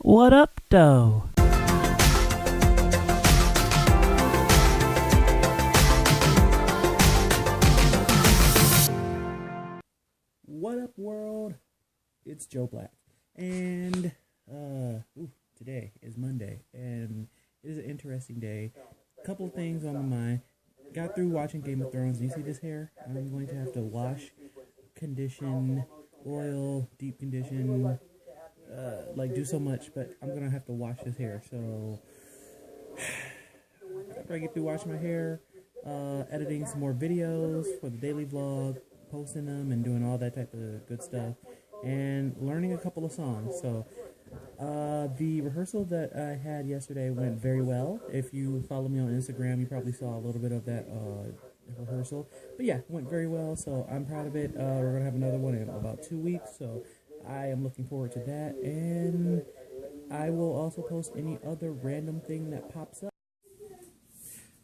What up, though? What up, world? It's Joe Black, and today is Monday, and it is an interesting day. A couple of things on my mind. Got through watching Game of Thrones. You see this hair? I'm going to have to wash, condition, oil, deep condition, do so much, but I'm going to have to wash this hair. So after I get through washing my hair, editing some more videos for the daily vlog, posting them and doing all that type of good stuff, and learning a couple of songs. So the rehearsal that I had yesterday went very well. If you follow me on Instagram, you probably saw a little bit of that rehearsal. But yeah, it went very well, so I'm proud of it. We're going to have another one in about 2 weeks, so I am looking forward to that. And I will also post any other random thing that pops up.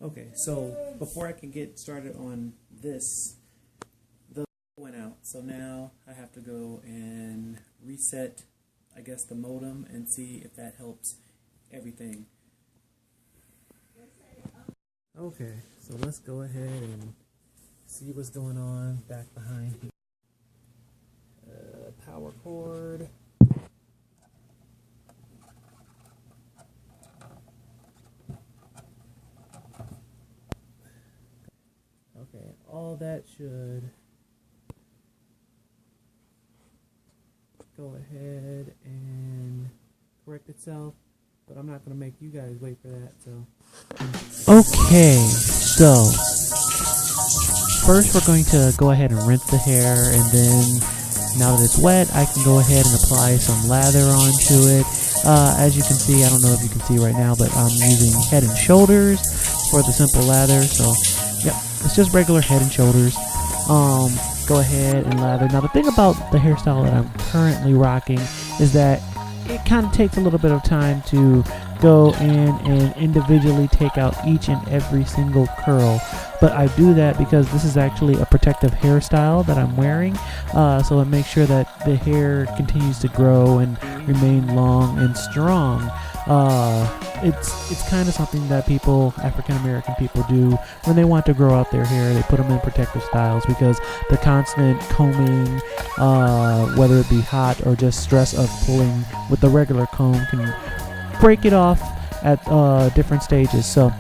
Okay, so before I can get started on this, the went out. So now I have to go and reset, I guess, the modem and see if that helps everything. Okay, so let's go ahead and see what's going on back behind here. Power cord. Okay, all that should go ahead and correct itself, but I'm not going to make you guys wait for that. Okay, so first we're going to go ahead and rinse the hair, and then now that it's wet, I can go ahead and apply some lather onto it. As you can see, I don't know if you can see right now, but I'm using Head and Shoulders for the simple lather. So yep, it's just regular Head and Shoulders. Go ahead and lather. Now the thing about the hairstyle that I'm currently rocking is that it kind of takes a little bit of time to go in and individually take out each and every single curl, but I do that because this is actually a protective hairstyle that I'm wearing, so it makes sure that the hair continues to grow and remain long and strong. It's kind of something that African American people do when they want to grow out their hair. They put them in protective styles because the constant combing, whether it be hot or just stress of pulling with the regular comb, can break it off at different stages. So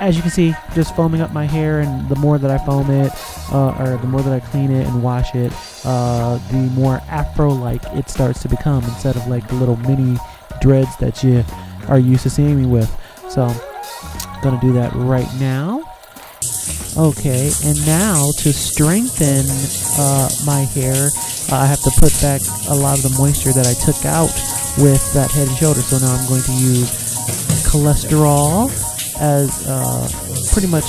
as you can see, just foaming up my hair, and the more that I foam it, or the more that I clean it and wash it, the more afro-like it starts to become, instead of like the little mini dreads that you are used to seeing me with. So I'm gonna do that right now. Okay, and now to strengthen my hair, I have to put back a lot of the moisture that I took out with that Head and Shoulders. So now I'm going to use cholesterol as pretty much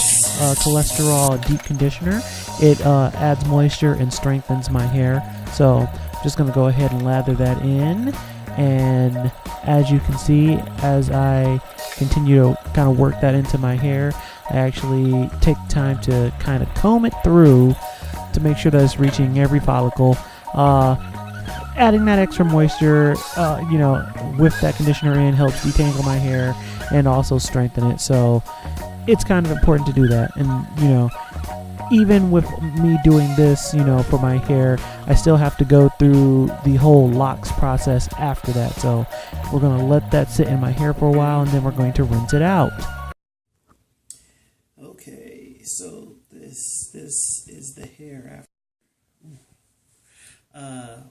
cholesterol deep conditioner. It adds moisture and strengthens my hair. So I'm just going to go ahead and lather that in. And as you can see, as I continue to kind of work that into my hair, I actually take time to kind of comb it through to make sure that it's reaching every follicle. Adding that extra moisture, with that conditioner in, helps detangle my hair and also strengthen it. So it's kind of important to do that. And, even with me doing this, for my hair, I still have to go through the whole locks process after that. So we're going to let that sit in my hair for a while, and then we're going to rinse it out. Okay, so this is the hair after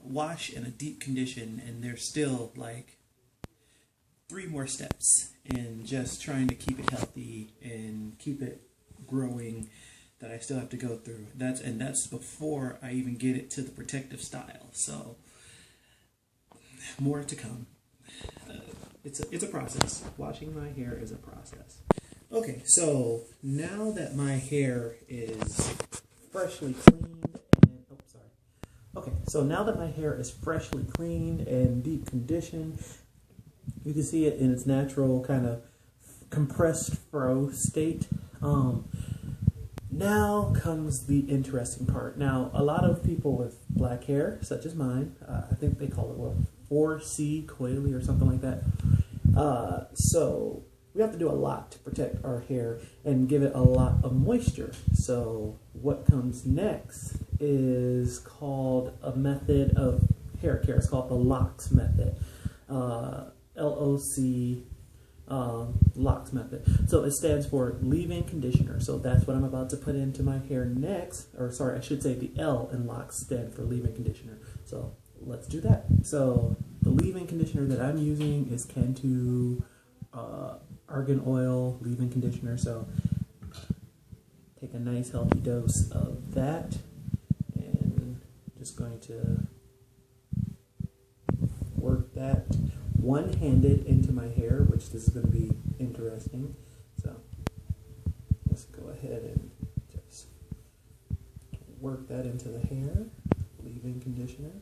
wash and a deep condition, and there's still like 3 more steps in just trying to keep it healthy and keep it growing that I still have to go through. That's before I even get it to the protective style. So more to come. It's a process. Washing my hair is a process. Okay, so now that my hair is freshly cleaned and freshly cleaned and deep conditioned, you can see it in its natural kind of compressed fro state. Now comes the interesting part. Now, a lot of people with black hair, such as mine, I think they call it 4C coily or something like that. So we have to do a lot to protect our hair and give it a lot of moisture. So what comes next is called a method of hair care. It's called the LOX method. LOC LOX method. So it stands for leave-in conditioner. So that's what I'm about to put into my hair next. Or sorry, I should say the L in LOX stand for leave-in conditioner. So let's do that. So the leave-in conditioner that I'm using is Cantu argan oil leave-in conditioner. So take a nice healthy dose of that, and just going to work that one-handed into my hair, which this is going to be interesting. So let's go ahead and just work that into the hair, leave-in conditioner.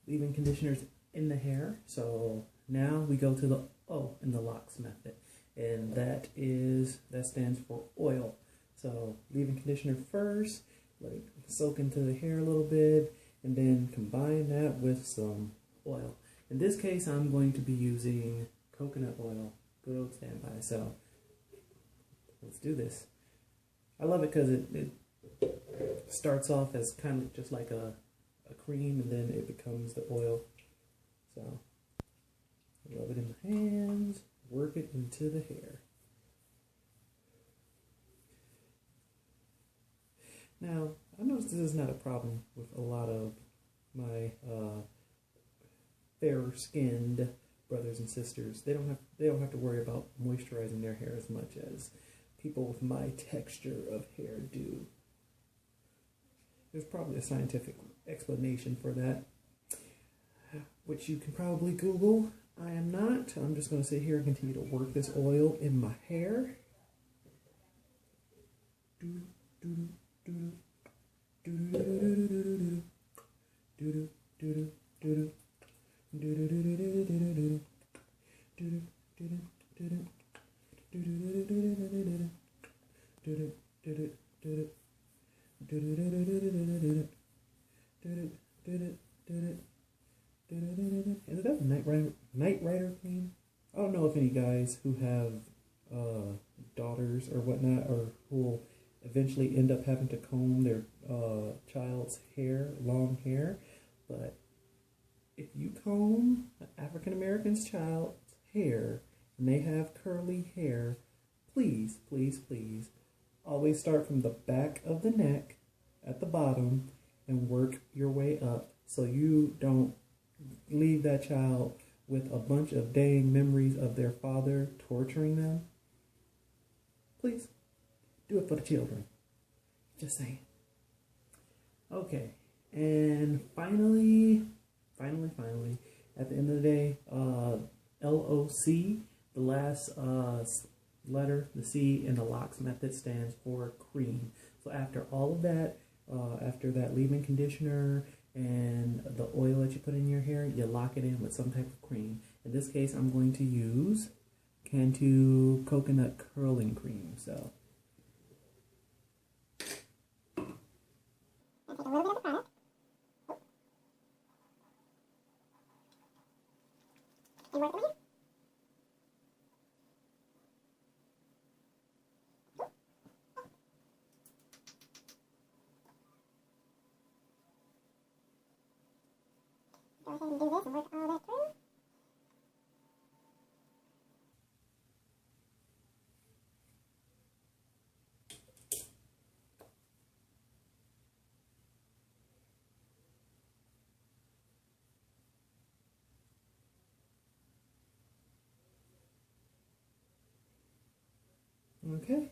Leave-in conditioners in the hair. So now we go to the O in the LOX method, and that stands for oil. So leave-in conditioner first, let it soak into the hair a little bit, and then combine that with some oil. In this case, I'm going to be using coconut oil, good old standby. So let's do this. I love it because it starts off as kind of just like a cream, and then it becomes the oil. So rub it in the hands, work it into the hair. Now, I noticed this is not a problem with a lot of my fair-skinned brothers and sisters. They don't have to worry about moisturizing their hair as much as people with my texture of hair do. There's probably a scientific explanation for that, which you can probably Google. I am not. I'm just going to sit here and continue to work this oil in my hair. Is that Night Rider cream? I don't know if any guys who have daughters or whatnot, or who will eventually end up having to comb their child's hair, long hair, but if you comb an African American's child's hair and they have curly hair, please, please, please, always start from the back of the neck at the bottom and work your way up, so you don't leave that child with a bunch of dang memories of their father torturing them. Please, do it for the children. Just saying. Okay, and finally, at the end of the day, LOC, the last letter, the C in the LOX method, stands for cream. So after all of that, after that leave-in conditioner and the oil that you put in your hair, you lock it in with some type of cream. In this case, I'm going to use Cantu coconut curling cream. So take a little bit of the product. And work it in. Go ahead and do this and work all that through. Okay.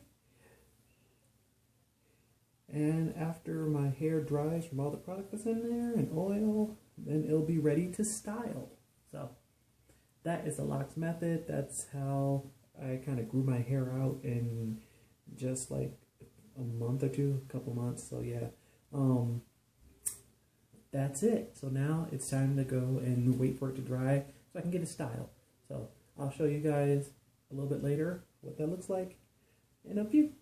And after my hair dries from all the product that's in there and oil, then it'll be ready to style. So that is the locks method. That's how I kind of grew my hair out in just like a month or two, a couple months. So yeah, that's it. So now it's time to go and wait for it to dry so I can get a style. So I'll show you guys a little bit later what that looks like in a few.